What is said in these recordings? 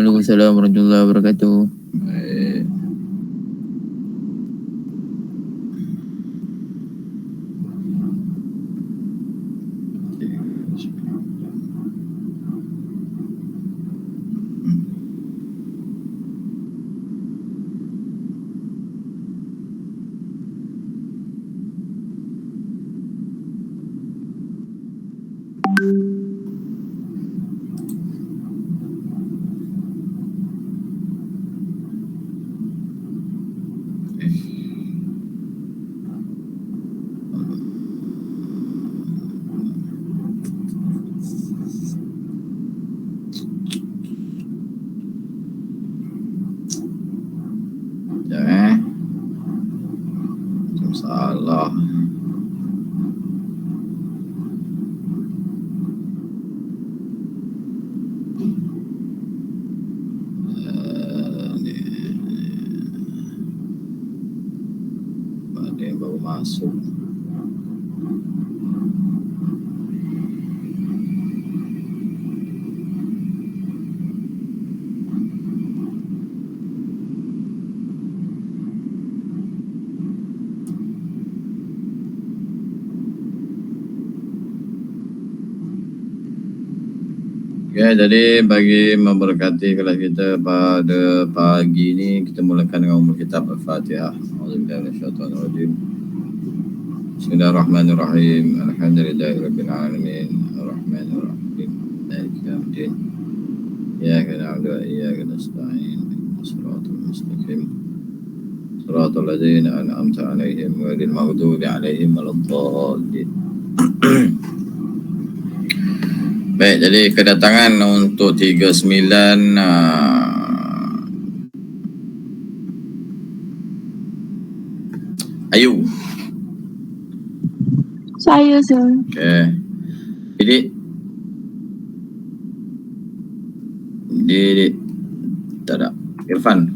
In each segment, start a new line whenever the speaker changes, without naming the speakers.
Waalaikumsalam warahmatullahi wabarakatuh. Salah. Ada yang baru masuk. Ya, jadi bagi memberkati kelas kita pada pagi ini, kita mulakan dengan umul kitab Al-Fatihah. A'udzubillahi Bismillahirrahmanirrahim. Alhamdulillahirabbil alamin. Arrahmanirrahim. Maliki yaumiddin. Iyyaka na'budu wa iyyaka nasta'in. Shiratal mustaqim. Shiratal ladzina an'amta 'alaihim ghairil maghdubi 'alaihim waladdallin. Baik, jadi kedatangan untuk 39 Ayu.
Saya, sir.
Okey. Didik. Tak ada. Irfan.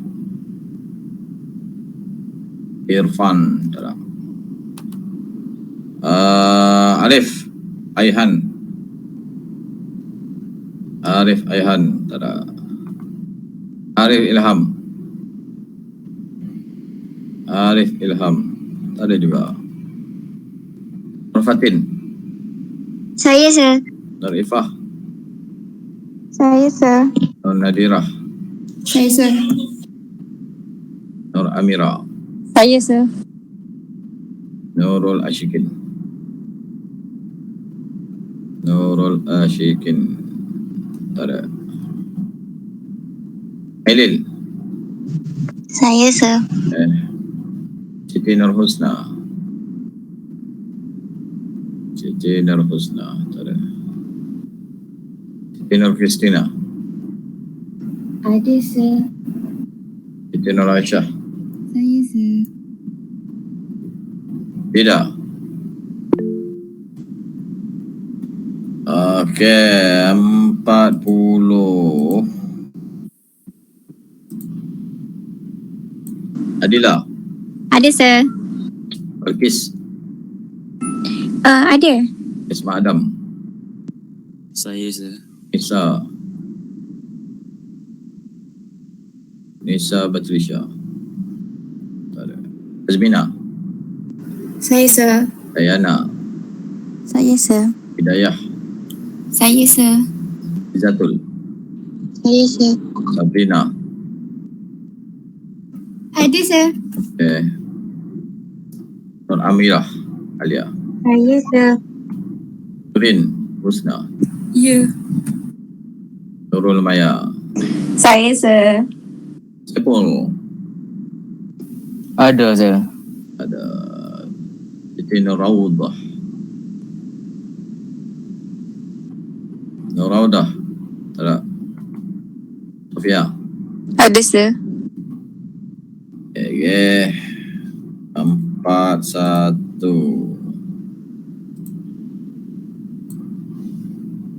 Tak ada. Arif Aihan. Tak ada. Arif Ilham. Tak ada juga. Fatin.
Saya, sir.
Nur Ifah.
Saya, sir.
Nur Nadirah.
Saya, sir.
Nur Amira.
Saya, sir.
Nurul Ashikin. Tak ada. Ailil.
Saya, sir.
Siti Nurhusna. Tak ada. Siti Nur Kristina.
Ada, sir.
Siti Nur Aisyah.
Saya, sir.
Tidak. Okey, 40. Adila.
Ada, sir.
Balkis.
Ada.
Isma Adam.
Saya, sir.
Nisa Batrisha. Tak ada. Azmina.
Saya, sir.
Dayana.
Saya, sir.
Hidayah.
Saya, sir.
Izatul.
Saya, sir.
Sabrina.
Ada, sir.
Okay. Nur Amirah. Alia.
Saya, sir.
Nurin Husna.
Ya.
Nurul Maya.
Saya, sir.
Sepul.
Ada, sir.
Ada. Siti Nuraudah. Tak ada. Sofia.
Ada, sir.
Okay. 41.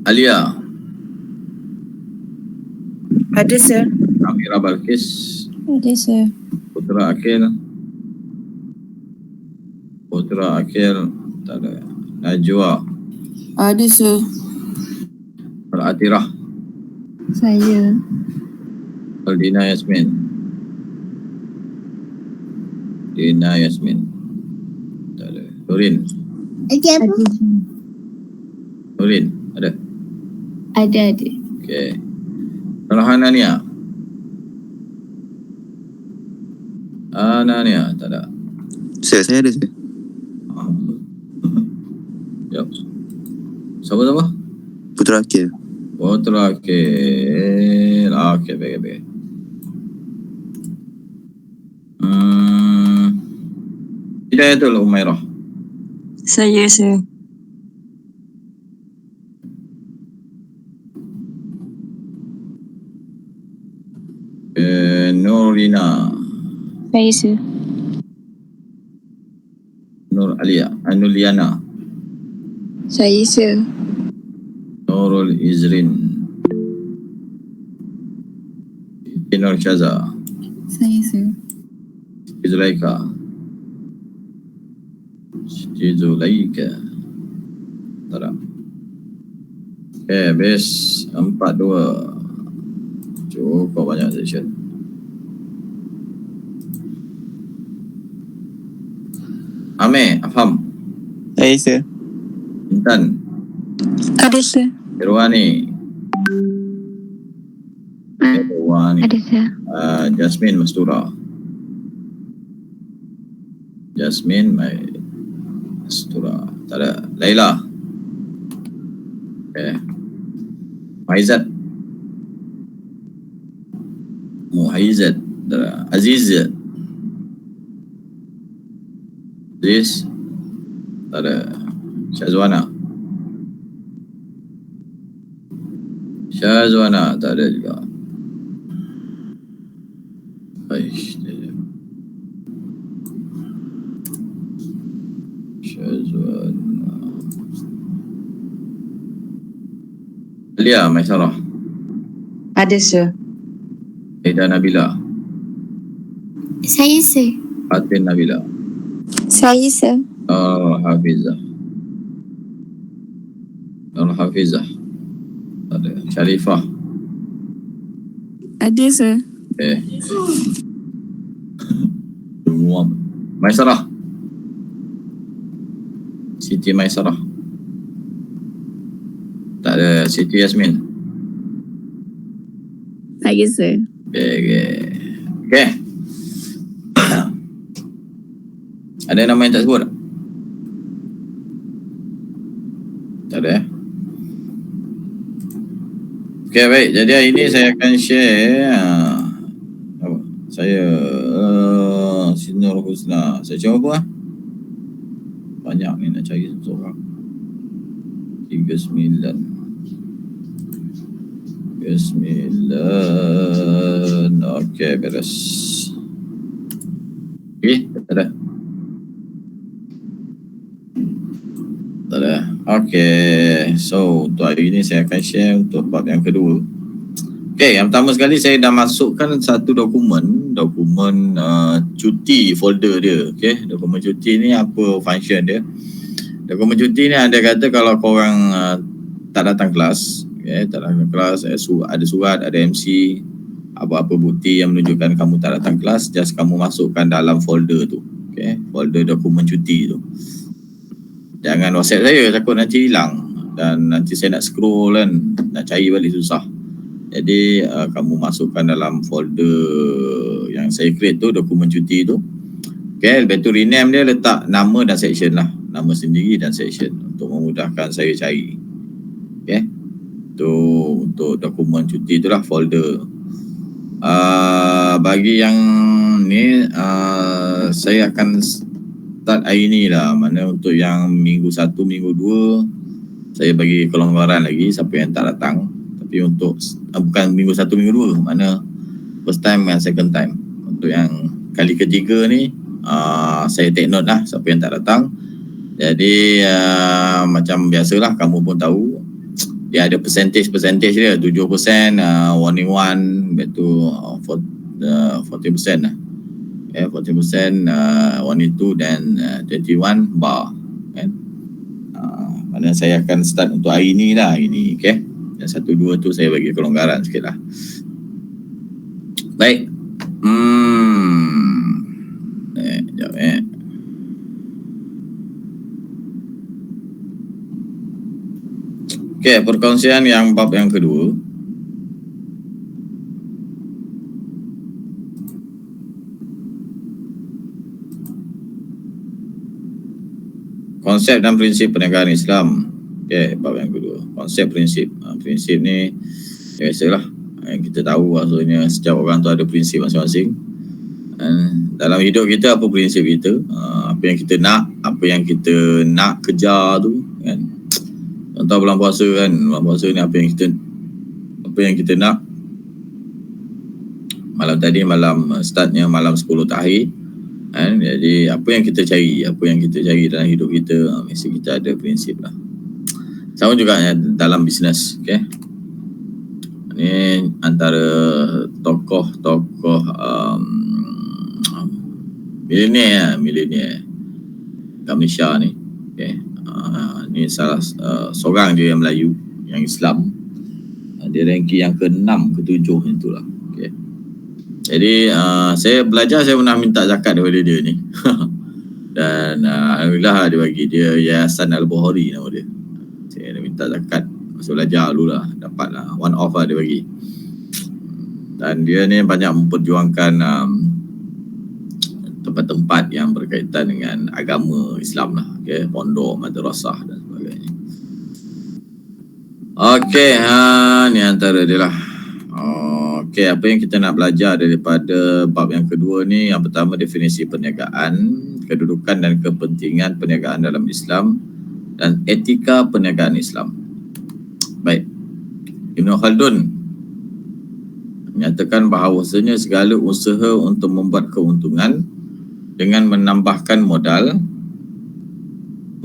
Alia.
Ada, sir.
Amira Balkis.
Ada, sir.
Putra Akil. Tak ada. Najwa.
Ada, sir.
Al-Atirah.
Saya.
Dina Yasmin. Dina Yasmin. Tak ada. Nurin.
Ada apa?
Nurin, ada?
Ada.
Okey. Hanania. Anania, tak ada.
Saya ada saya.
Jom. Siapa?
Putra Akil.
Putra Akil. Okey, baik. Hidayatul Umairah.
Saya sir.
Nurina.
Saya sir.
Nur Alia. Anuliana.
Saya sir.
Nurul Izrin. Nur Syaza.
Saya sir.
Zulaika. Zulaika. Tak ada. Okay, base 4-2. Cukup banyak session. Amir, Afham.
Saya sir.
Intan.
Ada sir.
Irwani. Irwani.
Ada sir.
Jasmine Mastura. Jasmine Mastura. Tak ada. Laila. Okay. Maizat. Muhaizat. Tak ada. Aziz. Aziz. Tak ada. Syazwana. Syazwana tak ada juga. Aish. Syazwana. Alia Maisarah.
Ada sir.
Aida Nabila.
Saya sir.
Fatin Nabila.
Saya sir.
Hafizah. Hafizah. Ada. Syarifah.
Ada sir.
Semua. Maisarah. Siti Maisarah. Tak ada. Siti Yasmin.
Saya sir.
Okay. Ada nama yang tak sebut? Tak ada. Okay, baik. Jadi hari ini saya akan share apa? Saya Sinur Husna. Saya cuba apa? Banyak ni nak cari seorang. 39. Okay, beres. Okay, tak ada. Tak ada. Okay, so untuk hari ini saya akan share untuk bab yang kedua. Okay, yang pertama sekali saya dah masukkan satu dokumen cuti folder dia. Okay, dokumen cuti ni apa function dia? Dokumen cuti ni ada kata kalau korang tak datang kelas, okay, tak datang kelas, ada surat, ada MC, apa-apa bukti yang menunjukkan kamu tak datang kelas, just kamu masukkan dalam folder tu. Okay, folder dokumen cuti tu. Jangan WhatsApp saya, takut nanti hilang dan nanti saya nak scroll kan, nak cari balik susah. Jadi kamu masukkan dalam folder yang saya create tu, dokumen cuti tu. Okay, lepas tu rename dia, letak nama dan section lah, nama sendiri dan section untuk memudahkan saya cari. Okay, tu untuk dokumen cuti tu lah folder. Bagi yang ni saya akan start hari ni lah. Mana untuk yang minggu 1, minggu 2 saya bagi kelonggaran lagi siapa yang tak datang. Tapi untuk bukan minggu 1, minggu 2, mana first time dan second time. Untuk yang kali ketiga ni saya take note lah siapa yang tak datang. Jadi macam biasalah, kamu pun tahu dia ada percentage dia, 7% warning 1, lepas tu 40% lah. 40% warning 2 dan 21 bar kan. Mana saya akan start untuk hari ni lah, hari ni. Okay, yang 1, 2 tu saya bagi kelonggaran sikit lah. Baik. Sekejap Okey, perkongsian yang bab yang kedua. Konsep dan prinsip perniagaan Islam. Okey, bab yang kedua. Konsep prinsip. Prinsip ni biasalah yang kita tahu, maksudnya setiap orang tu ada prinsip masing-masing. Dalam hidup kita, apa prinsip kita? Apa yang kita nak kejar tu kan. Contoh bulan puasa kan, bulan puasa ni apa yang kita nak. Malam startnya malam 10 takhir kan. Jadi apa yang kita cari dalam hidup kita, mesti kita ada prinsip lah. Sama juga dalam bisnes. Okay, ni antara tokoh milenial kat Malaysia ni. Okay, ni salah seorang dia yang Melayu, yang Islam. Dia ranking yang ke-6 ke-7 itulah. Okay. Jadi saya belajar, saya pernah minta zakat daripada dia ni. Dan alhamdulillah dia bagi, dia Yayasan Al-Bukhari nama dia. Saya dah minta zakat, masa belajar dulu lah, dapat lah, one off lah dia bagi. Dan dia ni banyak memperjuangkan tempat-tempat yang berkaitan dengan agama Islam lah. Okay, pondok, madrasah dan sebagainya. Okey, ni antara dia lah. Okey, apa yang kita nak belajar daripada bab yang kedua ni, yang pertama definisi perniagaan, kedudukan dan kepentingan perniagaan dalam Islam, dan etika perniagaan Islam. Baik. Ibn Khaldun menyatakan bahawasanya segala usaha untuk membuat keuntungan dengan menambahkan modal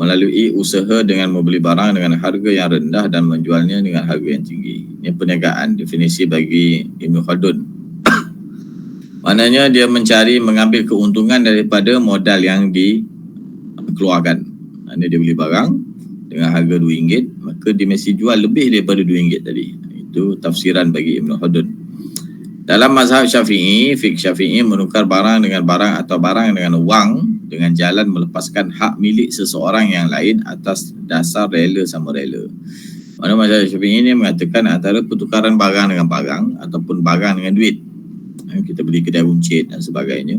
melalui usaha dengan membeli barang dengan harga yang rendah dan menjualnya dengan harga yang tinggi. Ini perniagaan, definisi bagi Ibn Khaldun. Maknanya dia mengambil keuntungan daripada modal yang dikeluarkan. Maknanya dia beli barang dengan harga RM2, maka dia mesti jual lebih daripada RM2 tadi. Itu tafsiran bagi Ibn Khaldun. Dalam mazhab Syafi'i, fiqh Syafi'i menukar barang dengan barang atau barang dengan wang dengan jalan melepaskan hak milik seseorang yang lain atas dasar rela sama rela. Mana mazhab Syafi'i ini mengatakan antara pertukaran barang dengan barang ataupun barang dengan duit. Kita beli kedai runcit dan sebagainya.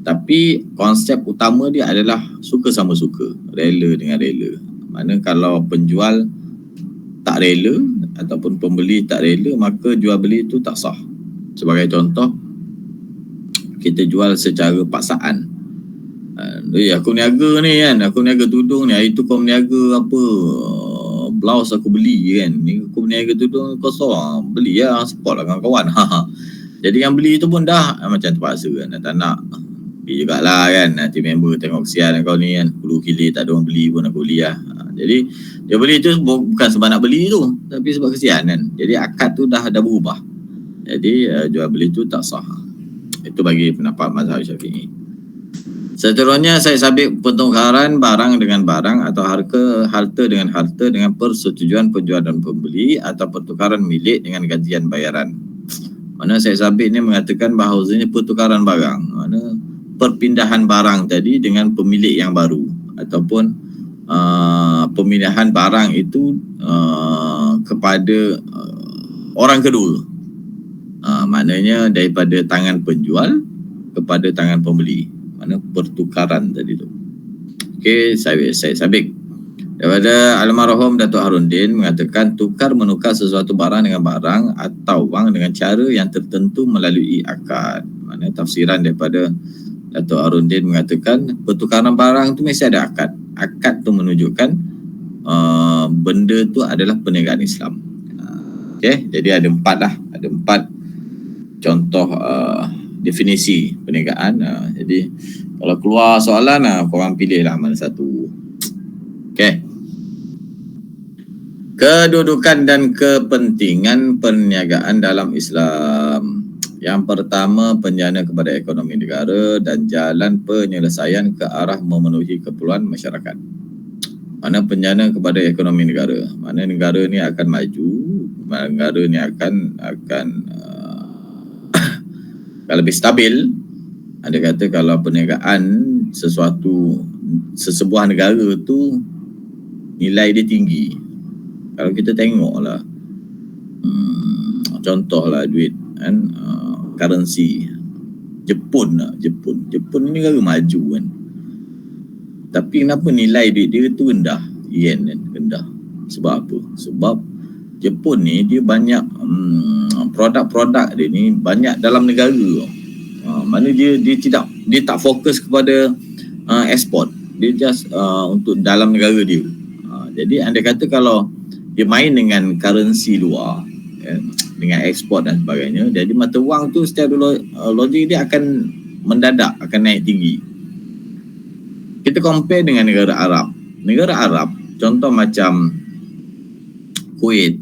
Tapi konsep utama dia adalah suka sama suka, rela dengan rela. Mana kalau penjual tak rela ataupun pembeli tak rela, maka jual beli itu tak sah. Sebagai contoh, kita jual secara paksaan. Aku niaga ni kan, aku niaga tudung ni, hari tu kau niaga apa, blouse aku beli kan, ni aku niaga tudung kosong, beli lah, support lah kawan-kawan. Jadi yang beli tu pun dah macam terpaksa kan, tak nak beli jugalah kan, nanti member tengok kesian kau ni kan, 10 kilo tak ada orang beli pun aku beli lah. Jadi dia beli tu bukan sebab nak beli tu, tapi sebab kesian kan. Jadi akad tu dah berubah. Jadi jual beli tu tak sah. Itu bagi pendapat mazhab Syafi'i. Seterusnya saya sabit pertukaran barang dengan barang atau harta dengan harta dengan persetujuan penjual dan pembeli atau pertukaran milik dengan gantian bayaran. Mana saya sabit ni mengatakan bahawasanya pertukaran barang, mana perpindahan barang tadi dengan pemilik yang baru ataupun pemindahan barang itu kepada orang kedua. Maknanya daripada tangan penjual kepada tangan pembeli. Mana pertukaran tadi tu. Okey, saya sabik. Daripada almarhum Datuk Harundin mengatakan tukar menukar sesuatu barang dengan barang atau wang dengan cara yang tertentu melalui akad. Mana tafsiran daripada Datuk Harundin mengatakan pertukaran barang tu mesti ada akad. Akad tu menunjukkan benda tu adalah perniagaan Islam. Okey, jadi ada 4 lah. Ada 4 contoh definisi perniagaan. Jadi kalau keluar soalan, korang pilihlah mana satu. Okey. Kedudukan dan kepentingan perniagaan dalam Islam. Yang pertama, penjana kepada ekonomi negara dan jalan penyelesaian ke arah memenuhi keperluan masyarakat. Mana penjana kepada ekonomi negara? Mana negara ni akan maju, negara ni akan Kalau lebih stabil, anda kata kalau perniagaan sesebuah negara tu nilai dia tinggi. Kalau kita tengoklah contohlah duit kan, currency Jepun ni negara maju kan, tapi kenapa nilai duit dia tu rendah, yen kan rendah? Sebab apa? Sebab Jepun ni dia banyak produk-produk dia ni banyak dalam negara. Mana dia tak fokus kepada ekspor, dia just untuk dalam negara dia. Jadi anda kata kalau dia main dengan currency luar, dengan ekspor dan sebagainya, jadi mata wang tu secara logik dia akan mendadak, akan naik tinggi. Kita compare dengan negara Arab, contoh macam Kuwait,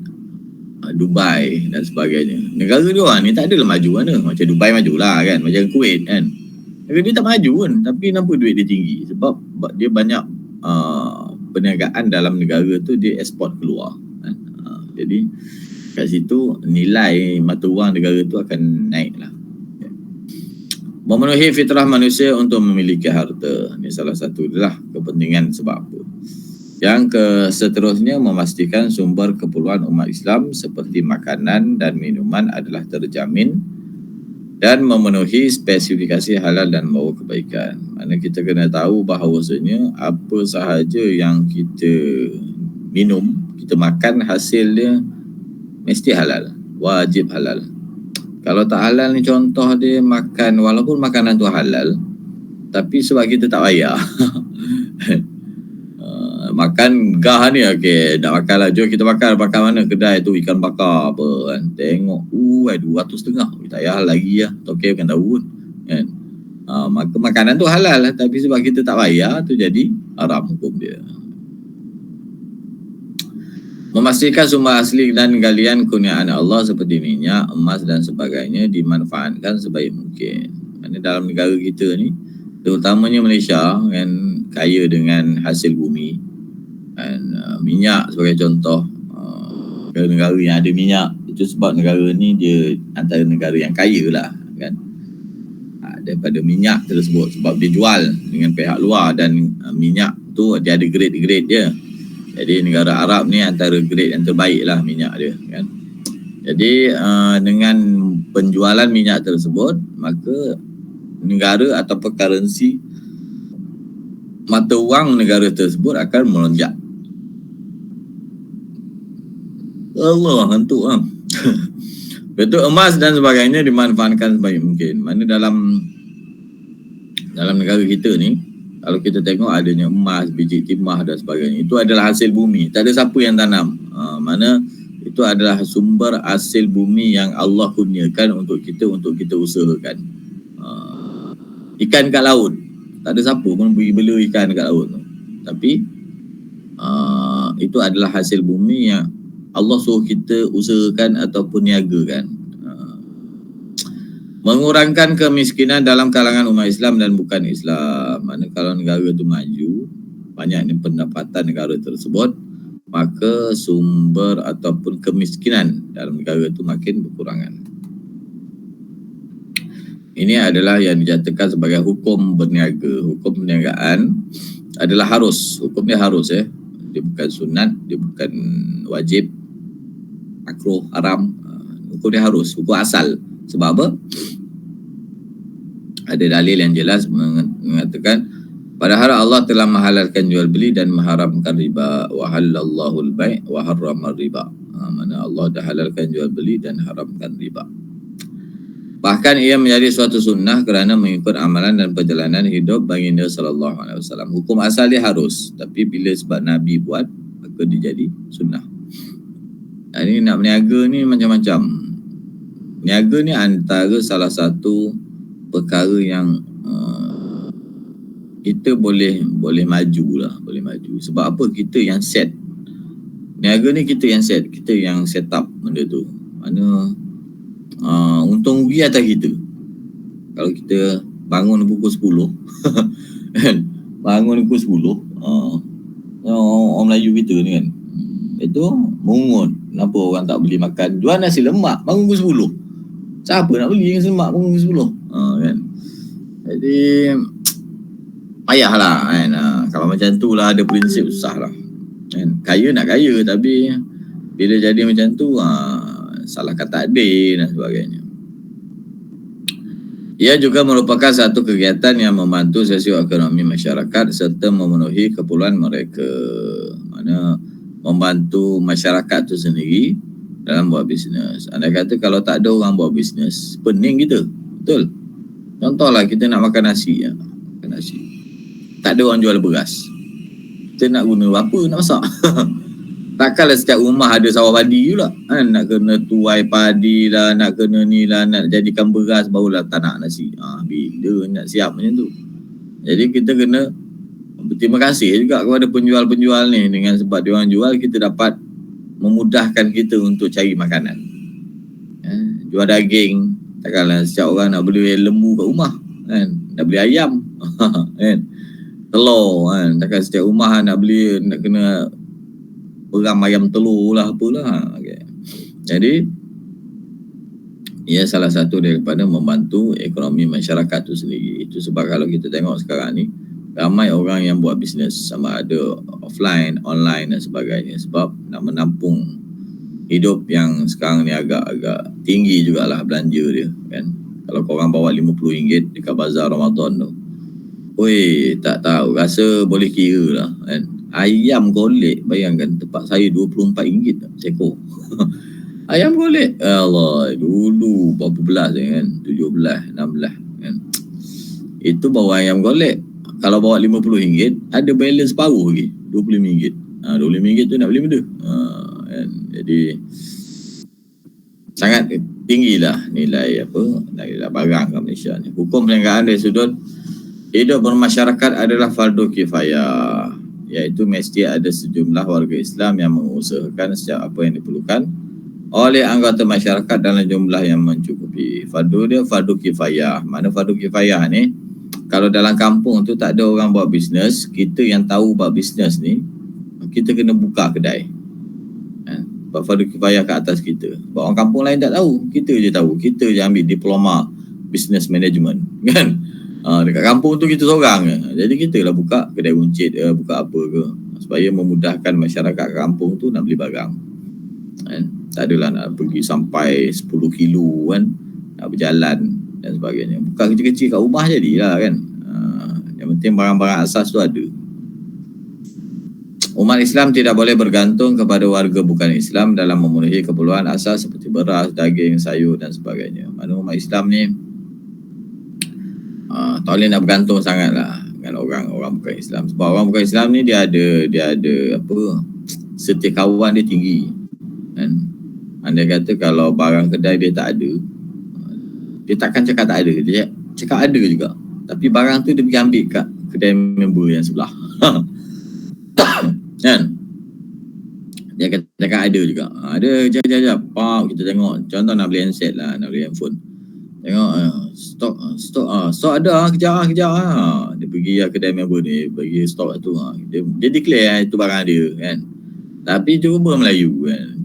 Dubai dan sebagainya. Negara dia orang ni tak adalah maju mana. Macam Dubai majulah kan, macam Kuwait kan. Negara dia tak maju kan, tapi kenapa duit dia tinggi? Sebab dia banyak perniagaan dalam negara tu dia ekspor keluar kan? Jadi kat situ nilai mata wang negara tu akan naik lah. Memenuhi fitrah manusia untuk memiliki harta. Ini salah satu adalah kepentingan sebab apa. Yang seterusnya memastikan sumber keperluan umat Islam seperti makanan dan minuman adalah terjamin dan memenuhi spesifikasi halal dan membawa kebaikan. Mana kita kena tahu bahawasanya apa sahaja yang kita minum, kita makan, hasilnya mesti halal, wajib halal. Kalau tak halal ni contoh dia makan, walaupun makanan tu halal, tapi sebab kita tak bayar. Makan gah ni, okey, nak makan lah, jom kita makan mana kedai tu, ikan bakar apa kan, tengok 200.5, tak payah lagi lah, okey bukan tahu pun kan. Maka makanan tu halal, tapi sebab kita tak bayar tu jadi haram hukum dia. Memastikan sumber asli dan galian kurniaan Allah seperti minyak, emas dan sebagainya dimanfaatkan sebaik mungkin. Kerana dalam negara kita ni, terutamanya Malaysia kan, kaya dengan hasil bumi dan minyak sebagai contoh. Negara yang ada minyak itu sebab negara ni dia antara negara yang kaya lah kan, daripada minyak tersebut, sebab dia jual dengan pihak luar dan minyak tu dia ada grade-grade dia. Jadi negara Arab ni antara grade yang terbaik lah minyak dia kan. Jadi dengan penjualan minyak tersebut, maka negara ataupun currency mata wang negara tersebut akan melonjak. Allah hantu ah. Betul, emas dan sebagainya dimanfaatkan sebaik mungkin. Mana dalam negara kita ni, kalau kita tengok adanya emas, biji timah dan sebagainya, itu adalah hasil bumi. Tak ada siapa yang tanam. Mana itu adalah sumber hasil bumi yang Allah kurniakan untuk kita usahakan. Ikan kat laut, tak ada siapa pun pergi bela ikan kat laut tu. Tapi itu adalah hasil bumi yang Allah suruh kita usahakan ataupun niagakan. Mengurangkan kemiskinan dalam kalangan umat Islam dan bukan Islam. Mana kalau negara tu maju, banyaknya pendapatan negara tersebut, maka sumber ataupun kemiskinan dalam negara tu makin berkurangan. Ini adalah yang dijatuhkan sebagai hukum berniaga. Hukum perniagaan adalah harus. Hukum dia harus ya. Dia bukan sunat, dia bukan wajib, makruh, haram. Hukum dia harus, hukum asal. Sebab apa? Ada dalil yang jelas mengatakan padahal Allah telah menghalalkan jual beli dan mengharamkan riba. Wa halallahu al-bai' wa harrama riba. Mana Allah dah halalkan jual beli dan haramkan riba. Bahkan ia menjadi suatu sunnah kerana mengikut amalan dan perjalanan hidup baginda sallallahu alaihi wasallam. Hukum asal dia harus, tapi bila sebab Nabi buat, maka dia jadi sunnah. Ini nak berniaga ni macam-macam. Niaga ni antara salah satu perkara yang kita boleh maju lah, boleh maju. Sebab apa? Kita yang set. Niaga ni kita yang set, kita yang set up benda tu. Mana untung rugi atas kita. Kalau kita bangun pukul 10 kan, bangun pukul 10, orang Melayu kita ni kan, itu mungut. Kenapa orang tak beli makan? Jual nasi lemak, bangun pukul 10. Siapa nak beli nasi lemak pun 10. Kan. Jadi payahlah kan. Kalau macam tu lah ada prinsip susah lah. Kan. Kaya nak kaya tapi bila jadi macam tu salahkan takdir dan sebagainya. Ia juga merupakan satu kegiatan yang membantu sosioekonomi masyarakat serta memenuhi keperluan mereka. Mana membantu masyarakat tu sendiri dalam buat bisnes. Anda kata kalau tak ada orang buat bisnes, pening kita. Betul? Contohlah kita nak makan nasi. Makan nasi. Tak ada orang jual beras. Kita nak guna apa nak masak? Takkanlah setiap rumah ada sawah padi pula kan? Nak kena tuai padi lah, nak kena ni lah, nak jadikan beras barulah tak nak nasi. Bila nak siap macam tu. Jadi kita kena berterima kasih juga kepada penjual-penjual ni. Dengan sebab dia orang jual, kita dapat memudahkan kita untuk cari makanan. Jual daging, takkanlah setiap orang nak beli lembu kat rumah kan? Nak beli ayam kan? Telur kan? Takkan setiap rumah nak beli, nak kena peram ayam telur lah apalah. Okay. Jadi ia salah satu daripada membantu ekonomi masyarakat tu sendiri. Itu sebab kalau kita tengok sekarang ni ramai orang yang buat bisnes, sama ada offline, online dan sebagainya, sebab nak menampung hidup yang sekarang ni agak-agak tinggi jugalah belanja dia kan. Kalau korang bawa RM50 dekat bazar Ramadan tu, oi, tak tahu, rasa boleh kira lah kan. Ayam golek, bayangkan tempat saya RM24 seekor. Ayam golek, Allah, dulu berapa belas kan, 17, 16 kan. Itu bawa ayam golek. Kalau bawa RM50, ada balance separuh lagi, RM25. RM25 tu nak beli benda. Kan? Jadi sangat tinggilah nilai barang kat Malaysia ni. Hukum perniagaan dari sudut hidup bermasyarakat adalah fardu kifayah, iaitu mesti ada sejumlah warga Islam yang mengusahakan setiap apa yang diperlukan oleh anggota masyarakat dalam jumlah yang mencukupi. Fardu dia fardu kifayah. Mana fardu kifayah ni? Kalau dalam kampung tu tak ada orang buat bisnes, kita yang tahu buat bisnes ni, kita kena buka kedai. Sebab fardu kifayah kat atas kita. Sebab orang kampung lain tak tahu, kita je tahu. Kita je ambil diploma business management kan. Dekat kampung tu kita seorang je. Jadi kita lah buka kedai runcit ke, buka apa ke, supaya memudahkan masyarakat kampung tu nak beli barang kan? Tak adalah nak pergi sampai 10 kilo kan, nak berjalan dan sebagainya. Buka kecil-kecil kat rumah jadilah kan. Yang penting barang-barang asas tu ada. Umat Islam tidak boleh bergantung kepada warga bukan Islam dalam memenuhi keperluan asas seperti beras, daging, sayur dan sebagainya. Mana umat Islam ni tak boleh nak bergantung sangatlah dengan orang bukan Islam. Sebab orang bukan Islam ni dia ada apa, setia kawan dia tinggi kan. Andai kata kalau barang kedai dia tak ada, dia takkan cakap tak ada, dia cakap ada juga. Tapi barang tu dia pergi ambil kat kedai member yang sebelah kan. Dia kata cakap ada juga. Ada jap kita tengok. Contoh nak beli handset lah, nak beli handphone. Tengok stok ada, kejar. Dia pergi kedai member ni, bagi stok tu. Dia declare itu barang dia kan. Tapi cuba Melayu kan,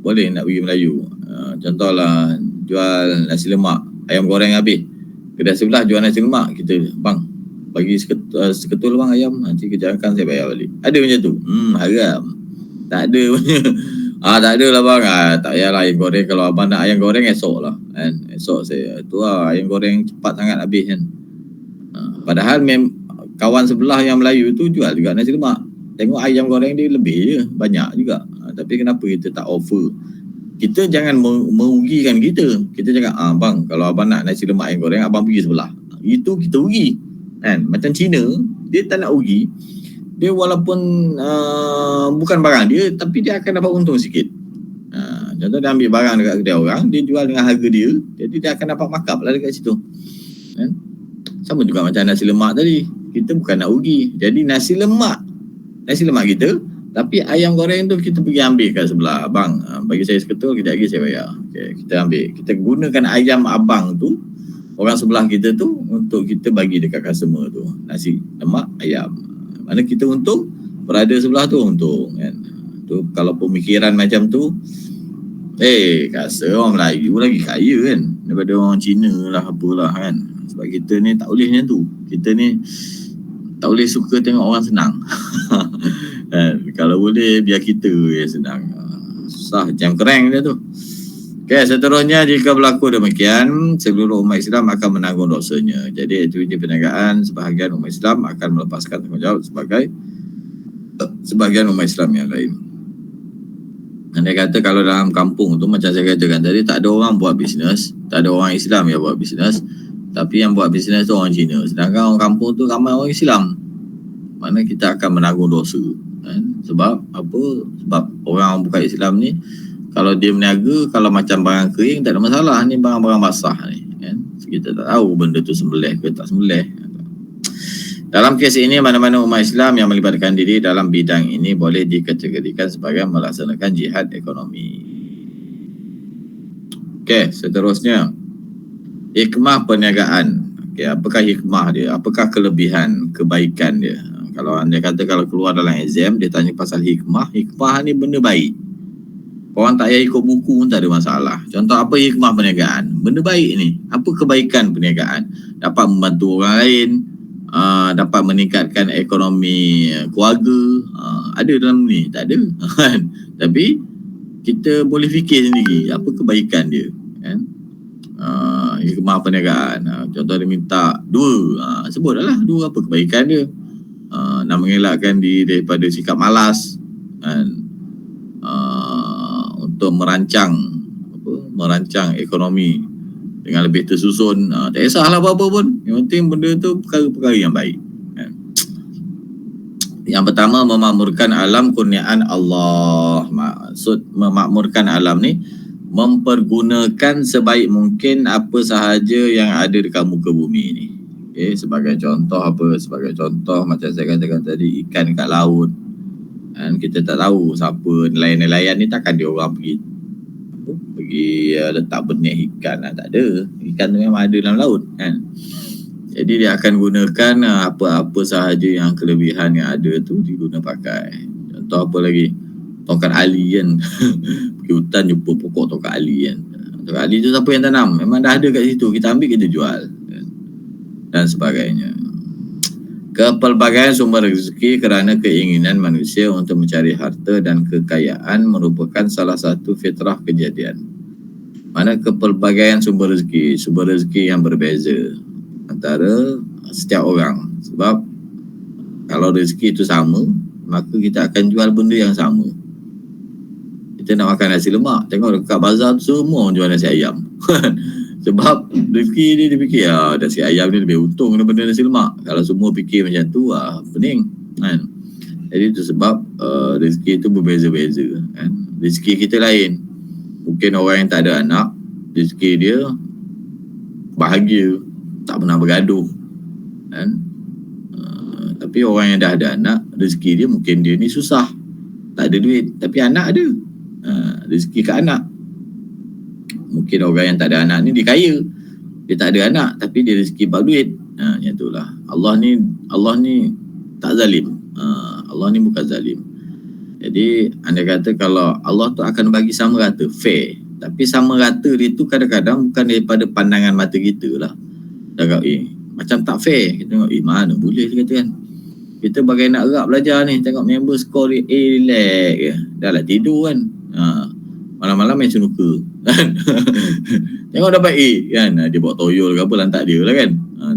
boleh nak pergi Melayu. Contohlah jual nasi lemak, ayam goreng habis, kedai sebelah jual nasi lemak, kita bang bagi seketul bang ayam, nanti kejarkan saya bayar balik. Ada macam tu? Haram. Tak ada punya. Tak ada lah bang. Tak payahlah ayam goreng. Kalau abang nak ayam goreng esok lah kan. Esok saya tu ayam goreng cepat sangat habis kan. Padahal kawan sebelah yang Melayu tu jual juga nasi lemak. Tengok ayam goreng dia lebih je, banyak juga. Tapi kenapa kita tak offer? Kita jangan merugikan kita. Kita cakap bang, kalau abang nak nasi lemak ayam goreng, abang pergi sebelah. Itu kita rugi kan. Macam Cina, dia tak nak rugi. Dia walaupun bukan barang dia, tapi dia akan dapat untung sikit. Contoh dia ambil barang dekat kedai orang, dia jual dengan harga dia, jadi dia akan dapat markup lah dekat situ kan? Sama juga macam nasi lemak tadi, kita bukan nak rugi. Jadi nasi lemak kita, tapi ayam goreng tu kita pergi ambil kat sebelah. Abang, bagi saya seketul, kejap lagi saya bayar. Okay, kita ambil, kita gunakan ayam abang tu, orang sebelah kita tu, untuk kita bagi dekat customer tu. Nasi lemak ayam, mana kita untung, berada sebelah tu untung kan. Tu kalau pemikiran macam tu, Rasa orang Melayu lagi kaya kan daripada orang Cina lah apalah kan. Sebab kita ni tak boleh macam tu. Kita ni tak boleh suka tengok orang senang. Kan? Kalau boleh biar kita yang senang. Susah macam kerang dia tu. Okay, seterusnya jika berlaku demikian, seluruh umat Islam akan menanggung dosanya. Jadi aktiviti perniagaan sebahagian umat Islam akan melepaskan tanggungjawab sebagai sebahagian umat Islam yang lain. Dia kata kalau dalam kampung tu macam saya katakan tadi, tak ada orang buat bisnes, tak ada orang Islam yang buat bisnes, tapi yang buat bisnes tu orang Cina. Sedangkan orang kampung tu ramai orang Islam. Mana kita akan menanggung dosa kan? Sebab apa? Sebab orang bukan Islam ni kalau dia berniaga, kalau macam barang kering tak ada masalah, ni barang-barang basah ni kan? Kita tak tahu benda tu sembelih ke tak sembelih. Dalam kes ini, mana-mana umat Islam yang melibatkan diri dalam bidang ini boleh dikategorikan sebagai melaksanakan jihad ekonomi. Okey, seterusnya. Hikmah perniagaan. Okey, apakah hikmah dia? Apakah kelebihan, kebaikan dia? Kalau anda kata kalau keluar dalam exam, dia tanya pasal hikmah. Hikmah ni benda baik. Orang tak payah ikut buku pun tak ada masalah. Contoh apa hikmah perniagaan? Benda baik ni. Apa kebaikan perniagaan? Dapat membantu orang lain. Dapat meningkatkan ekonomi keluarga, ada dalam ni? Tak ada. Tapi kita boleh fikir sendiri apa kebaikan dia kan? Hikmah perniagaan, contoh dia minta 2, sebutlah 2 apa kebaikan dia. Nak mengelakkan diri daripada sikap malas kan? Untuk merancang ekonomi dengan lebih tersusun. Tak kisahlah apa-apa pun. Yang penting benda tu perkara-perkara yang baik. Yang pertama, memakmurkan alam kurniaan Allah. Maksud memakmurkan alam ni, mempergunakan sebaik mungkin apa sahaja yang ada dekat muka bumi ni. Okay, sebagai contoh apa? Sebagai contoh macam saya katakan tadi, ikan kat laut. Dan kita tak tahu siapa nelayan-nelayan ni, takkan dia orang pergi letak benih ikan lah. Tak ada. Ikan tu memang ada dalam laut kan. Jadi dia akan gunakan apa-apa sahaja yang kelebihan yang ada tu diguna pakai. Contoh apa lagi? Tongkat ali kan. Pergi hutan jumpa pokok tongkat ali kan. Tongkat ali tu siapa yang tanam? Memang dah ada kat situ. Kita ambil, kita jual kan? Dan sebagainya. Kepelbagaian sumber rezeki kerana keinginan manusia untuk mencari harta dan kekayaan merupakan salah satu fitrah kejadian. Mana kepelbagaian sumber rezeki yang berbeza antara setiap orang. Sebab kalau rezeki itu sama, maka kita akan jual benda yang sama. Kita nak makan nasi lemak, tengok dekat bazar tu semua orang jual nasi ayam. Sebab rezeki ni dia fikir nasi ayam ni lebih untung daripada nasi lemak. Kalau semua fikir macam tu, pening kan. Jadi itu sebab rezeki itu berbeza-beza kan. Rezeki kita lain. Mungkin orang yang tak ada anak, rezeki dia bahagia, tak pernah bergaduh kan. Tapi orang yang dah ada anak, rezeki dia mungkin dia ni susah, tak ada duit, tapi anak ada. Rezeki kat anak. Mungkin orang yang tak ada anak ni dia kaya, dia tak ada anak tapi dia rezeki bab duit. Macam itulah. Allah ni tak zalim. Allah ni bukan zalim. Jadi anda kata kalau Allah tu akan bagi sama rata, fair. Tapi sama rata dia tu kadang-kadang bukan daripada pandangan mata kita lah. Cakap macam tak fair. Kita tengok mana boleh dia kata kan. Kita bagai nak Arab belajar ni, tengok member score A relax je. Dah lah tidur kan. Malam-malam main snooker kan. Tengok dapat A kan. Dia bawa toyol ke apa, lantak dia lah kan.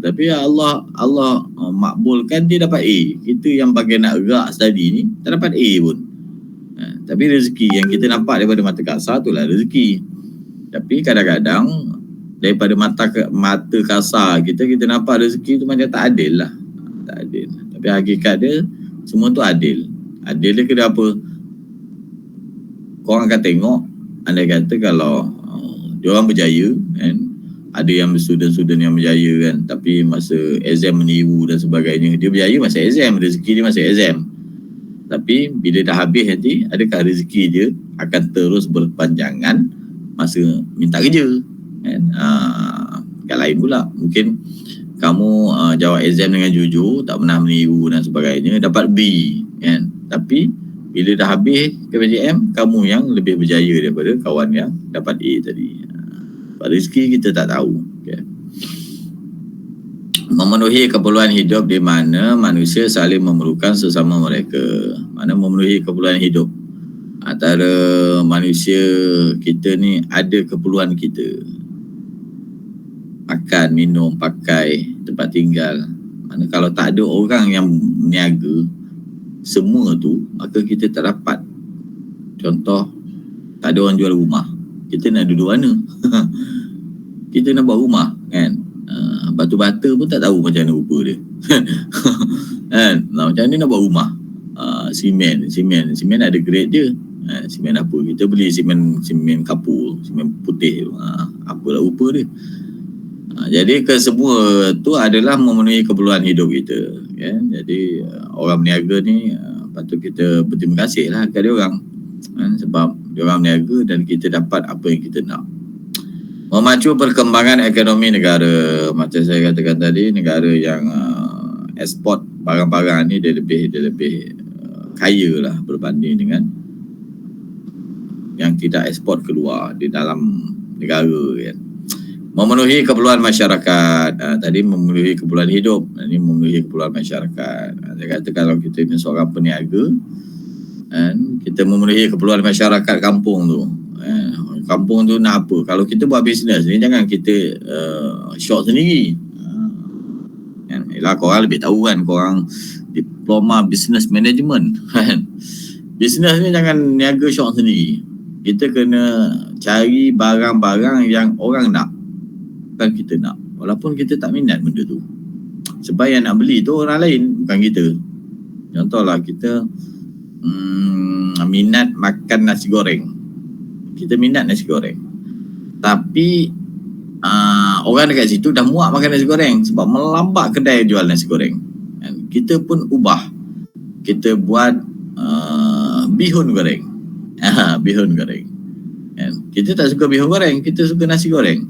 Tapi Allah makbulkan dia dapat A. Kita yang bagai nak gerak tadi ni tak dapat A pun. Tapi rezeki yang kita nampak daripada mata kasar tu lah rezeki. Tapi kadang-kadang daripada mata kasar kita nampak rezeki tu macam tak adil lah. Tak adil. Tapi hakikat dia semua tu adil. Adil dia kena apa? Korang akan tengok, anda kata kalau dia orang berjaya kan, ada yang student yang berjaya kan, tapi masa exam meniru dan sebagainya. Dia berjaya masa exam, rezeki dia masa exam. Tapi bila dah habis nanti, adakah rezeki dia akan terus berpanjangan masa minta kerja kan? Kat lain pula, mungkin kamu jawab exam dengan jujur, tak pernah meniru dan sebagainya, dapat B kan. Tapi Bila dah habis KPTM, kamu yang lebih berjaya daripada kawan yang dapat A tadi. Rezeki kita tak tahu. Okay. Memenuhi keperluan hidup di mana manusia saling memerlukan sesama mereka. Mana memenuhi keperluan hidup. Antara manusia kita ni ada keperluan kita. Makan, minum, pakai, tempat tinggal. Mana kalau tak ada orang yang meniaga semua tu, maka kita tak dapat. Contoh, tak ada orang jual rumah. Kita nak duduk mana? Kita nak buat rumah kan? Batu bata pun tak tahu macam mana rupa dia. Kan? Macam mana nak buat rumah? Simen ada grade dia. Simen apa? Kita beli simen kapur, simen putih. Apalah rupa dia. Jadi kesemua tu adalah memenuhi keperluan hidup kita. Kan? Jadi orang berniaga ni patut kita berterima kasih lah kepada dia orang. Sebab dia orang berniaga dan kita dapat apa yang kita nak. Memacu perkembangan ekonomi negara. Macam saya katakan tadi, negara yang ekspor barang-barang ni dia lebih kaya lah berbanding dengan yang tidak ekspor keluar di dalam negara kan. Memenuhi keperluan masyarakat. Tadi memenuhi keperluan hidup, ini memenuhi keperluan masyarakat. Saya kata kalau kita ni seorang peniaga, kita memenuhi keperluan masyarakat kampung tu. Kampung tu nak apa? Kalau kita buat bisnes ni, jangan kita short sendiri. Yelah, korang lebih tahu kan, korang diploma business management kan. Bisnes ni jangan niaga short sendiri. Kita kena cari barang-barang yang orang nak, bukan kita nak. Walaupun kita tak minat benda tu. Sebab yang nak beli tu orang lain, bukan kita. Contohlah kita minat makan nasi goreng. Kita minat nasi goreng. Tapi orang dekat situ dah muak makan nasi goreng sebab melambat kedai jual nasi goreng. Dan kita pun ubah. Kita buat bihun goreng. Bihun goreng. Dan kita tak suka bihun goreng, kita suka nasi goreng.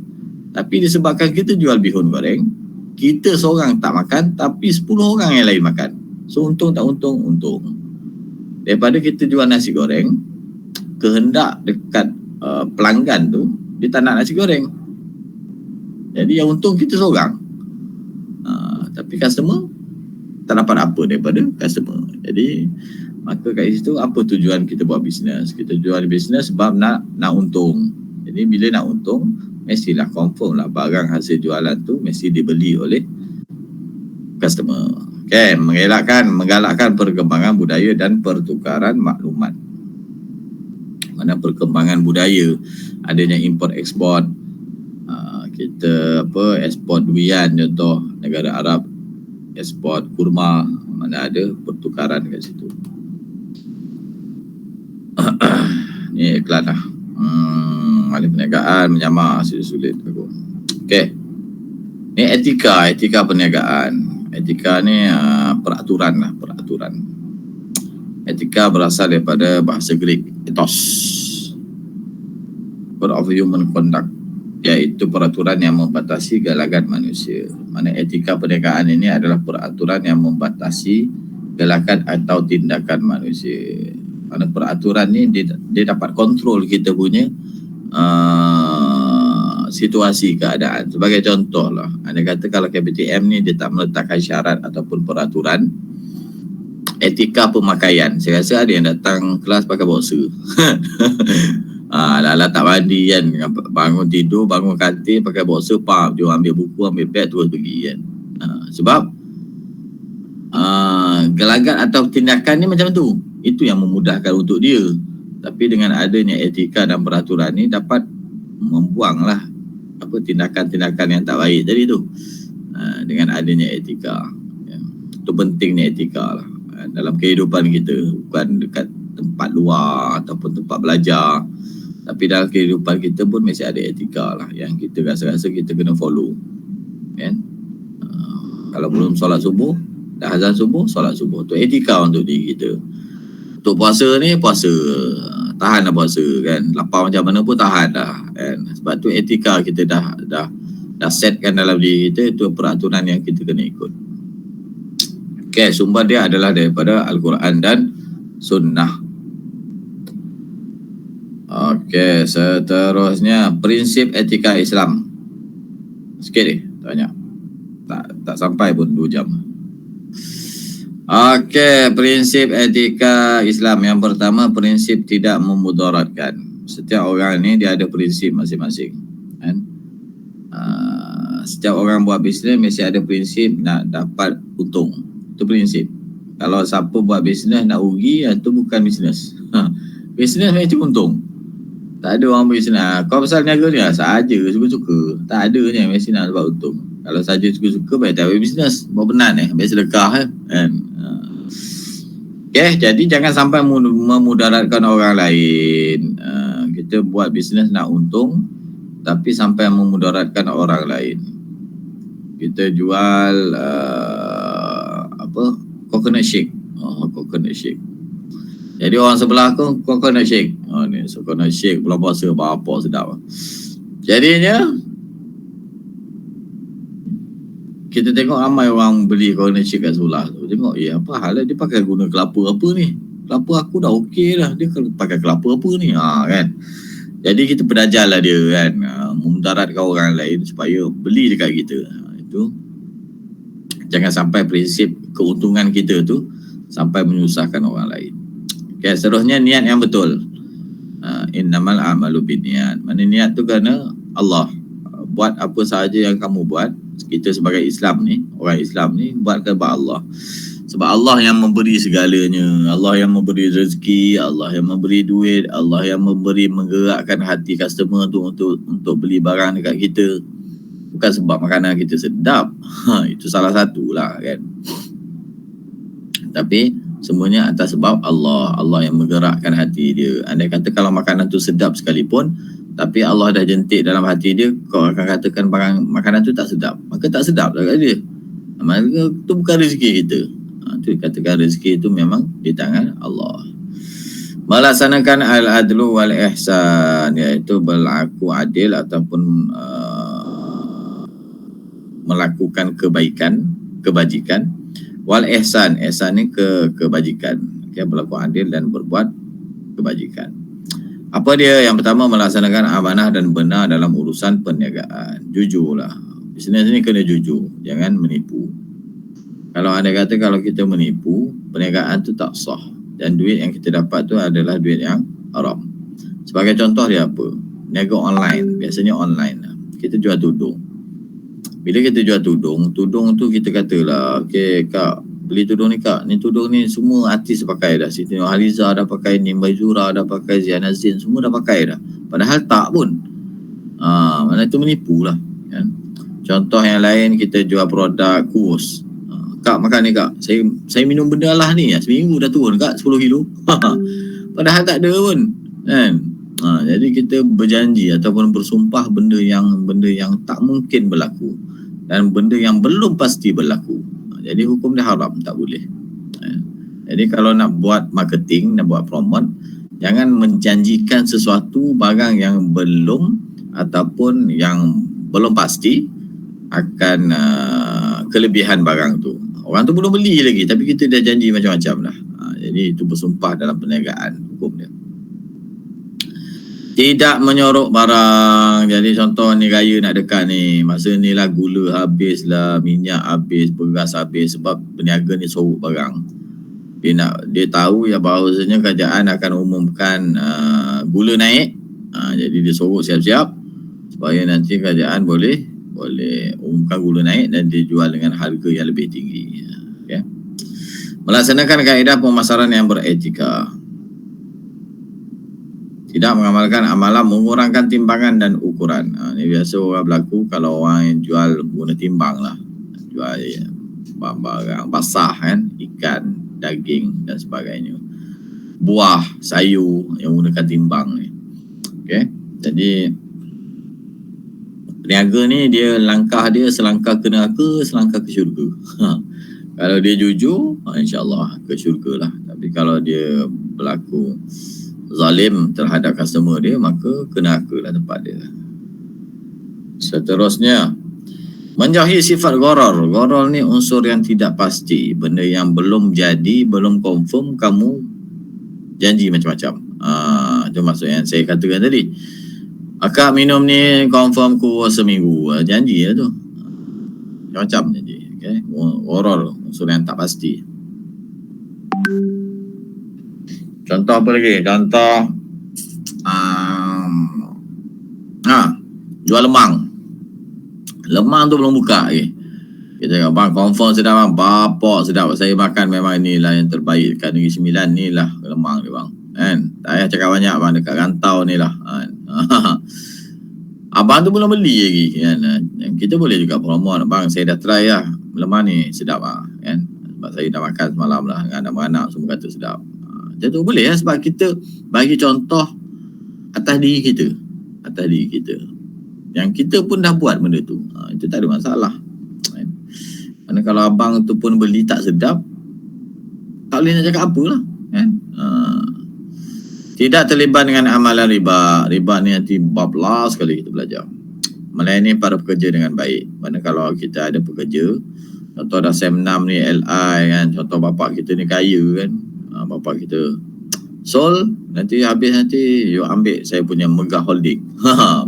Tapi disebabkan kita jual bihun goreng, kita seorang tak makan tapi 10 orang yang lain makan. So untung tak untung? Untung. Daripada kita jual nasi goreng, kehendak dekat pelanggan tu dia tak nak nasi goreng. Jadi yang untung kita seorang. Tapi customer tak dapat apa daripada customer. Jadi maka kat situ apa tujuan kita buat bisnes? Kita jual bisnes sebab nak untung. Jadi bila nak untung, mestilah confirm lah barang hasil jualan tu mesti dibeli oleh customer. Okay, menggalakkan perkembangan budaya dan pertukaran maklumat. Mana perkembangan budaya, adanya import ekspor. Kita ekspor durian contoh, negara Arab ekspor kurma, mana ada pertukaran kat situ. Ni iklan lah. Ada perniagaan menyamar sulit aku. Okey. Ni etika perniagaan. Etika ni peraturan. Etika berasal daripada bahasa Greek ethos, Code of Human Conduct, iaitu peraturan yang membatasi galakan manusia. Mana etika perniagaan ini adalah peraturan yang membatasi galakan atau tindakan manusia. Mana peraturan ni dia dapat kontrol kita punya situasi keadaan. Sebagai contoh lah, anda kata kalau KPTM ni dia tak meletakkan syarat ataupun peraturan etika pemakaian. Saya rasa ada yang datang kelas pakai boxer. Lala tak mandi kan, bangun tidur, bangun katil pakai boxer, jom ambil buku, ambil beg, terus pergi kan. Sebab gelagat atau tindakan ni macam tu. Itu yang memudahkan untuk dia. Tapi dengan adanya etika dan peraturan ni dapat membuanglah tindakan-tindakan yang tak baik tadi tu. Dengan adanya etika. Itu pentingnya etika lah. Dalam kehidupan kita, bukan dekat tempat luar ataupun tempat belajar, tapi dalam kehidupan kita pun mesti ada etika lah yang kita rasa-rasa kita kena follow kan? Kalau belum solat subuh, dah azan subuh, solat subuh, tu etika untuk diri kita. Untuk puasa ni, puasa tahan lah puasa kan, lapar macam mana pun tahan dah kan? Sebab tu etika kita dah setkan dalam diri kita. Itu peraturan yang kita kena ikut. Okay, sumber dia adalah daripada Al-Quran dan Sunnah. Okey, seterusnya prinsip etika Islam. Sikit ni tanya. Tak sampai pun 2 jam. Okey, prinsip etika Islam yang pertama, prinsip tidak memudaratkan. Setiap orang ni dia ada prinsip masing-masing, kan? Setiap orang buat bisnes mesti ada prinsip nak dapat untung. Itu prinsip. Kalau siapa buat bisnes nak rugi, itu bukan bisnes. Bisnes mesti untung. Tak ada orang bisnes. Kau pasal niaga ni saja suka-suka. Tak ada ni mesti nak dapat untung. Kalau saja suka-suka baik tak boleh bisnes. Buat benar baik sedekah kan. Okay, jadi jangan sampai memudaratkan orang lain. Kita buat bisnes nak untung tapi sampai memudaratkan orang lain. Kita jual coconut shake. Coconut shake. Jadi orang sebelah aku coconut shake. Ni coconut shake bulan puasa apa sedap. Jadinya kita tengok ramai orang beli coconut shake kat sebelah tu. Tengok apa hal dia pakai guna kelapa apa ni? Kelapa aku dah okey dah. Dia pakai kelapa apa ni? Kan. Jadi kita belajarlah dia kan, memudaratkan orang lain supaya beli dekat kita. Itu jangan sampai prinsip keuntungan kita tu sampai menyusahkan orang lain. Okay, seterusnya niat yang betul. Innamal a'malu binniyat. Mana niat tu kerana Allah. Buat apa sahaja yang kamu buat, kita sebagai Islam ni, orang Islam ni buat kerana Allah. Sebab Allah yang memberi segalanya. Allah yang memberi rezeki, Allah yang memberi duit, Allah yang memberi menggerakkan hati customer untuk beli barang dekat kita. Bukan sebab makanan kita sedap. Itu salah satulah kan. Tapi semuanya atas sebab Allah. Allah yang menggerakkan hati dia. Andai kata kalau makanan tu sedap sekalipun, tapi Allah dah jentik dalam hati dia, kau akan katakan makanan tu tak sedap. Maka tak sedap lah kat dia. Maka tu bukan rezeki kita. Tu dikatakan rezeki itu memang di tangan Allah. Melaksanakan al-adlu wal ihsan, iaitu berlaku adil ataupun melakukan kebajikan. Wal ihsan, ihsan ni kebajikan. Okay, berlaku adil dan berbuat kebajikan. Apa dia? Yang pertama, melaksanakan amanah dan benar dalam urusan perniagaan. Jujurlah. Bisnes ni kena jujur, jangan menipu. Kalau anda kata kalau kita menipu, perniagaan tu tak sah. Dan duit yang kita dapat tu adalah duit yang haram. Sebagai contoh dia apa? Niaga online. Biasanya online. Kita jual tudung. Bila kita jual tudung tu kita katalah, okay kak, beli tudung ni kak. Ni tudung ni semua artis pakai dah. Siti Nurhaliza dah pakai, Nimbai Zura dah pakai, Ziana Zain semua dah pakai dah. Padahal tak pun. Mana tu menipu lah. Kan? Contoh yang lain, kita jual produk kurs. Kak makan ni kak, saya minum benda lah ni, seminggu dah turun kak 10 kilo. Padahal tak ada pun kan. Jadi kita berjanji ataupun bersumpah benda yang tak mungkin berlaku dan benda yang belum pasti berlaku. Jadi hukum dia haram, tak boleh. Jadi kalau nak buat marketing, nak buat promote, jangan menjanjikan sesuatu barang yang belum ataupun yang belum pasti akan kelebihan barang tu. Orang tu belum beli lagi tapi kita dah janji macam-macam dah. Jadi itu bersumpah dalam perniagaan, hukum dia. Tidak menyorok barang. Jadi contoh ni raya nak dekat ni, masa ni lah gula habis lah, minyak habis, beras habis sebab peniaga ni sorok barang. Dia tahu ya bahawasanya kerajaan akan umumkan gula naik. Jadi dia sorok siap-siap supaya nanti kerajaan boleh umumkan gula naik dan dijual dengan harga yang lebih tinggi. Okay. Melaksanakan kaedah pemasaran yang beretika. Tidak mengamalkan amalan mengurangkan timbangan dan ukuran. Ini biasa orang berlaku kalau orang yang jual guna timbang lah. Jual barang basah kan, ikan, daging dan sebagainya. Buah, sayur yang menggunakan timbang ni. Okay. Jadi peniaga ni dia langkah dia selangkah ke neraka, selangkah ke syurga. Kalau dia jujur, insya-Allah ke syurga lah. Tapi kalau dia berlaku zalim terhadap customer dia, maka ke neraka lah tempat dia. Seterusnya, menjauhi sifat gharar. Gharar ni unsur yang tidak pasti, benda yang belum jadi, belum confirm, kamu janji macam-macam. Itu maksud yang saya katakan tadi. Akak minum ni confirm kuah seminggu. Janji lah tu. Macam janji. Okay. Oral. Unsur yang tak pasti. Contoh apa lagi? Contoh jual lemang. Lemang tu belum buka lagi. Kita cakap, bang confirm sedap bang. Bapak sedap. Saya makan memang inilah yang terbaik. Dekat Negeri Sembilan ni lah lemang ni bang. Kan? Tak payah cakap banyak bang. Dekat Rantau ni lah. Kan? Abang tu belum beli lagi. Kan? Kita boleh juga promote. Bang saya dah try lah. Lemang ni sedap lah. Kan? Sebab saya dah makan semalam lah. Dengan anak-anak semua kata sedap. Macam tu boleh lah. Sebab kita bagi contoh atas diri kita. Atas diri kita. Yang kita pun dah buat benda tu. Itu tak ada masalah. Kerana kalau abang tu pun beli tak sedap, tak boleh nak cakap apa lah. Kan? Tidak terlibat dengan amalan riba. Riba ni nanti bab last sekali kita belajar. Melayani para pekerja dengan baik. Mana kalau kita ada pekerja, contoh dah SEM 6 ni LI kan, contoh bapak kita ni kaya kan, bapak kita Sol, nanti habis nanti you ambil saya punya Megah Holding.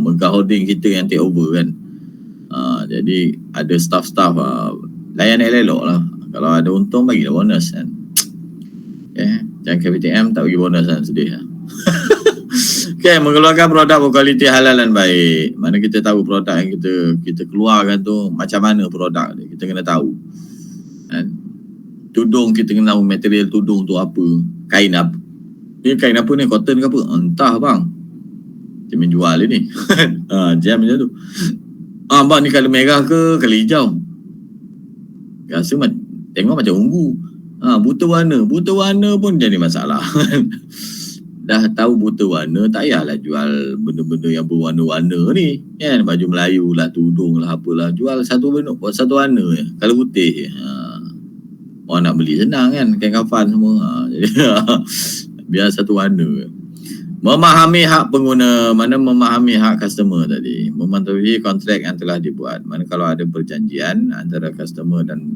Megah Holding kita yang take over kan. Jadi ada staff-staff layan elok lah. Kalau ada untung bagilah bonus kan. Okay. Jangan KPTM tak bagi bonus kan, sedih lah. Okay, mengeluarkan produk berkualiti halal dan baik. Mana kita tahu produk yang kita keluarkan tu macam mana produk dia. Kita kena tahu kan? Tudung kita kena tahu material tudung tu apa, kain apa. Ni kain apa ni, cotton ke apa? Entah bang, dia menjual ni. Jam macam tu. Bang ni colour merah ke colour hijau? Rasa tengok macam ungu. Buta warna pun jadi masalah. Dah tahu buta warna, tak payahlah jual benda-benda yang berwarna-warna ni kan. Baju Melayu lah, tudung lah, apalah. Jual satu warna je, kalau putih je. Orang nak beli senang kan, kain kafan semua. Jadi biar satu warna. Memahami hak pengguna, mana memahami hak customer tadi. Mematuhi kontrak yang telah dibuat. Mana kalau ada perjanjian antara customer dan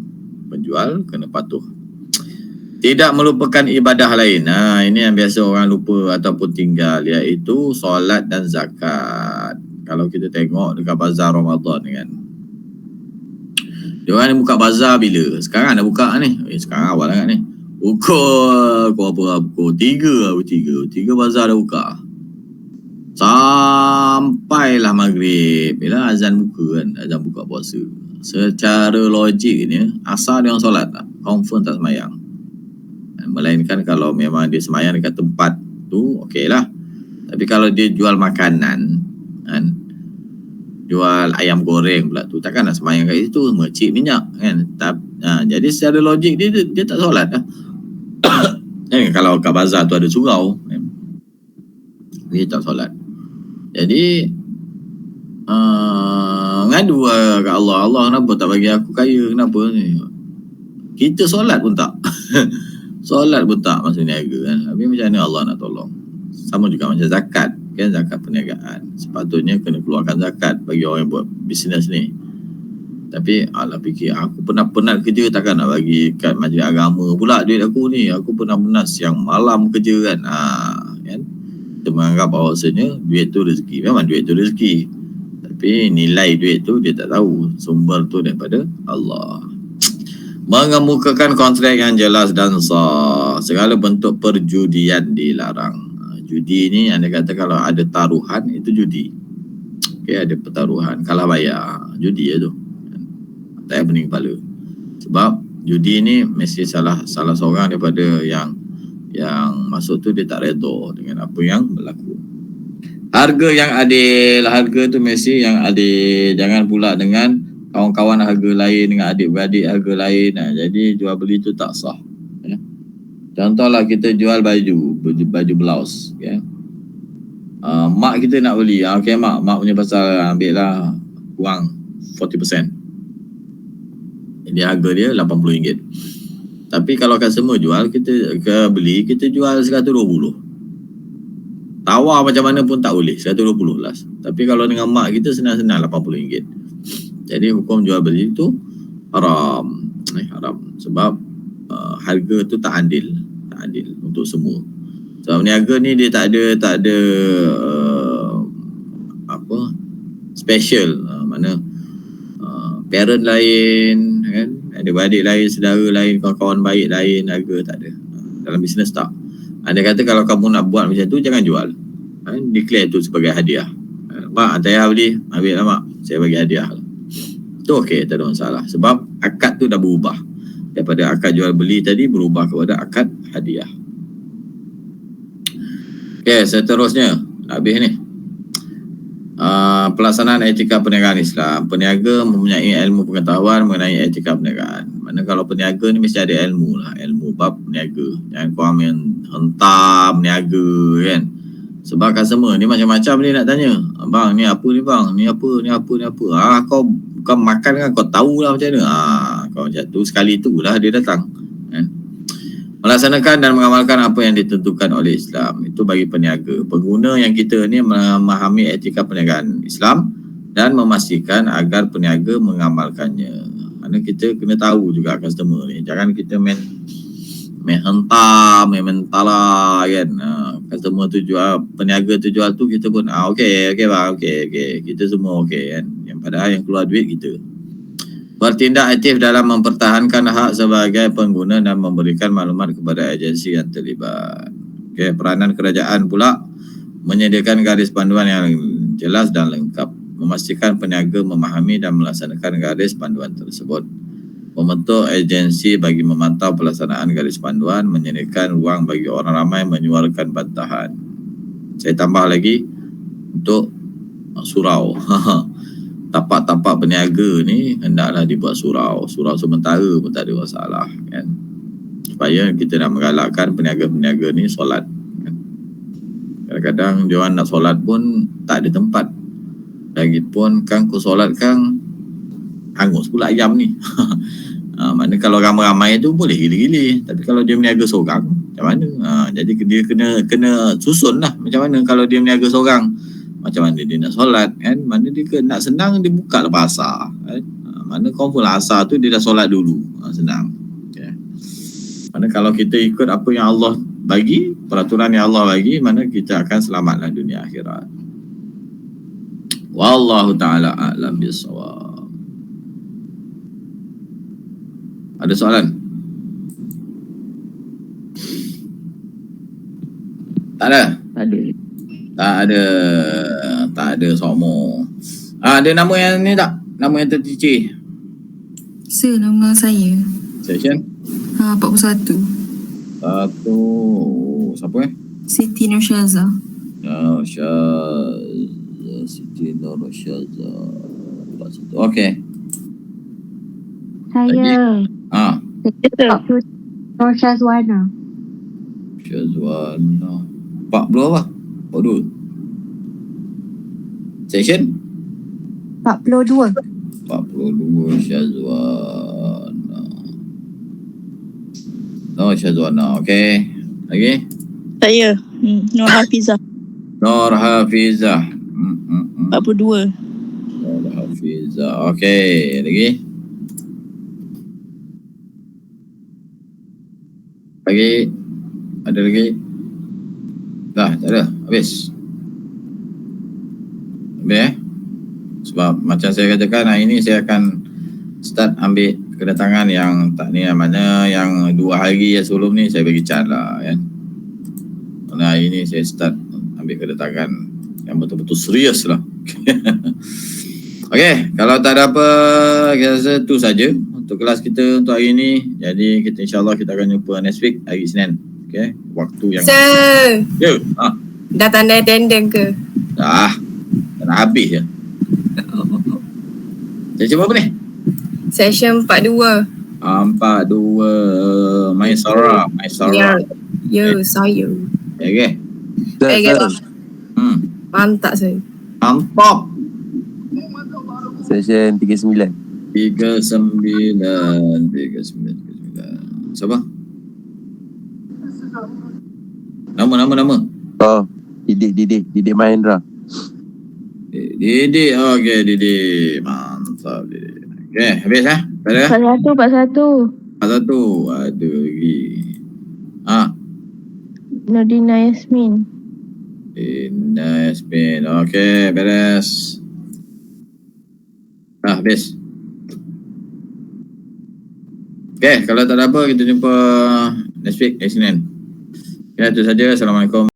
penjual, kena patuh. Tidak melupakan ibadah lain. Ini yang biasa orang lupa ataupun tinggal, iaitu solat dan zakat. Kalau kita tengok dekat bazar Ramadan ni kan, dia orang ni buka bazar bila? Sekarang dah buka ni. Sekarang awal sangat ni. Pukul 3 bazar dah buka. Sampailah maghrib. Bila azan buka kan, azan buka puasa. Secara logik ni, asal dia orang solat tak? Confirm tak semayang. Melainkan kalau memang dia semayang dekat tempat tu, okey lah. Tapi kalau dia jual makanan kan, jual ayam goreng pula tu, takkan nak semayang kat situ, mercik minyak kan. Jadi secara logik dia tak solat lah. Kalau kat bazar tu ada surau kan, dia tak solat. Jadi ngadu lah kat Allah. Allah kenapa tak bagi aku kaya, kenapa ni? Kita solat pun tak. Solat pun tak masa niaga kan. Tapi macam mana Allah nak tolong? Sama juga macam zakat kan, zakat perniagaan. Sepatutnya kena keluarkan zakat bagi orang yang buat bisnes ni. Tapi Allah fikir aku penat-penat kerja, takkan nak bagi kat majlis agama pula duit aku ni. Aku penat-penat siang malam kerja kan. Kan? Kita menganggap bahawasanya duit tu rezeki. Memang duit tu rezeki. Tapi nilai duit tu dia tak tahu. Sumber tu daripada Allah. Mengemukakan kontrak yang jelas dan sah. Segala bentuk perjudian dilarang. Judi ni anda kata kalau ada taruhan itu judi. Okay, ada pertaruhan, kalah bayar, judi tu. Tak payah pening kepala. Sebab judi ni mesti salah seorang daripada yang masuk tu dia tak redha dengan apa yang berlaku. Harga yang adil, harga tu mesti yang adil. Jangan pula dengan kawan-kawan harga lain, dengan adik-beradik harga lain. Jadi jual beli tu tak sah. Contohlah kita jual baju blouse. Mak kita nak beli. Okay mak punya pasal, ambil lah kurang 40%. Jadi harga dia RM80. Tapi kalau customer jual, kita beli, kita jual RM120. Tawar macam mana pun tak boleh, RM120 lah. Tapi kalau dengan mak kita senang-senang RM80. Jadi hukum jual beli itu haram. Haram sebab harga tu tak adil untuk semua. Sebab peniaga ni dia tak ada apa special, mana parent lain kan, adik-beradik lain, saudara lain, kawan-kawan baik lain, harga tak ada. Dalam bisnes tak. Dia kata kalau kamu nak buat macam tu jangan jual. Declare tu sebagai hadiah. Mak, saya beli, ambil lah mak, saya bagi hadiah. Tu okey, tak ada masalah. Sebab akad tu dah berubah. Daripada akad jual beli tadi berubah kepada akad hadiah. Okey, seterusnya habis ni. Pelaksanaan etika perniagaan Islam. Peniaga mempunyai ilmu pengetahuan mengenai etika perniagaan. Mana kalau peniaga ni mesti ada ilmu lah, ilmu bab peniaga. Jangan korang main hentam peniaga kan. Sebab customer ni macam-macam dia nak tanya. Bang, ni apa ni bang? Ni apa? Ni apa? Ni apa? Kau bukan makan kan, kau tahulah macam mana. Kau macam tu, sekali tu lah dia datang. Melaksanakan dan mengamalkan apa yang ditentukan oleh Islam. Itu bagi peniaga. Pengguna yang kita ni memahami etika perniagaan Islam dan memastikan agar peniaga mengamalkannya. Mana kita kena tahu juga customer ni. Jangan kita main hentam, main mentala kan. Customer tu jual, peniaga tu jual tu, kita pun okey bang, okey. Kita semua okey kan. Yang padahal yang keluar duit kita. Bertindak aktif dalam mempertahankan hak sebagai pengguna dan memberikan maklumat kepada agensi yang terlibat. Okay, peranan kerajaan pula menyediakan garis panduan yang jelas dan lengkap, memastikan peniaga memahami dan melaksanakan garis panduan tersebut. Membentuk agensi bagi memantau pelaksanaan garis panduan, menyediakan ruang bagi orang ramai menyuarakan bantahan. Saya tambah lagi untuk surau. Tapak-tapak peniaga ni hendaklah dibuat surau sementara pun tak ada masalah kan, supaya kita nak menggalakkan peniaga-peniaga ni solat kan. Kadang-kadang dia orang nak solat pun tak ada tempat, lagipun kang ku solat kang hangus pula ayam ni. Mana kalau ramai-ramai tu boleh gila-gila, tapi kalau dia meniaga seorang macam mana? Jadi dia kena susun lah macam mana kalau dia meniaga seorang. Macam mana dia nak solat kan? Mana dia nak senang, dia buka lah asar kan? Mana confirm lah asar tu dia dah solat dulu, senang okay. Mana kalau kita ikut apa yang Allah bagi, peraturan yang Allah bagi, mana kita akan selamatlah dunia akhirat. Wallahu ta'ala a'lam bisawab. Ada soalan? Tak ada? Tak ada somo. Ada nama yang ni tak? Nama yang tercicir.
Sir, nama saya.
Section?
41.
Siapa
Siti Nursyaza.
Siti Nursyaza. Okey.
Saya. Nur Syazwana.
Syazwana. 40 apa? 42. Section?
42.
42 Syazwana. Syazwana. Okey. Lagi?
Saya Nur Hafizah.
Nur Hafizah.
42.
Nur Hafizah. Okey. Lagi? Ada lagi? Dah, tak ada. Habis. Sebab macam saya katakan, hari ini saya akan start ambil kedatangan yang tak ni, mana yang 2 hari yang sebelum ni saya bagi can lah kan. Karena hari ini saya start ambil kedatangan yang betul-betul serius lah. Okey, kalau tak ada apa, saya rasa tu saja untuk kelas kita untuk hari ini. Jadi kita insyaAllah kita akan jumpa next week hari Isnin. Okey, waktu yang
Sir, dah tanda attendance ke?
dah habis je. Session apa ni?
Session 42.
42 Maisara.
Ya, saya.
Okey.
Mantap saya.
Mantap.
Session 39.
39. Siapa? Nama.
Oh, Didik Mahendra.
Didik. Okey, Didik. Mantap, Didik. Okey, habis tak ada?
41.
Satu. Ada lagi.
Nordina Yasmin.
Indah Yasmin. Okay, beres. Habis. Okay, kalau tak ada apa, kita jumpa next week, Isnin. Okay, itu saja. Assalamualaikum.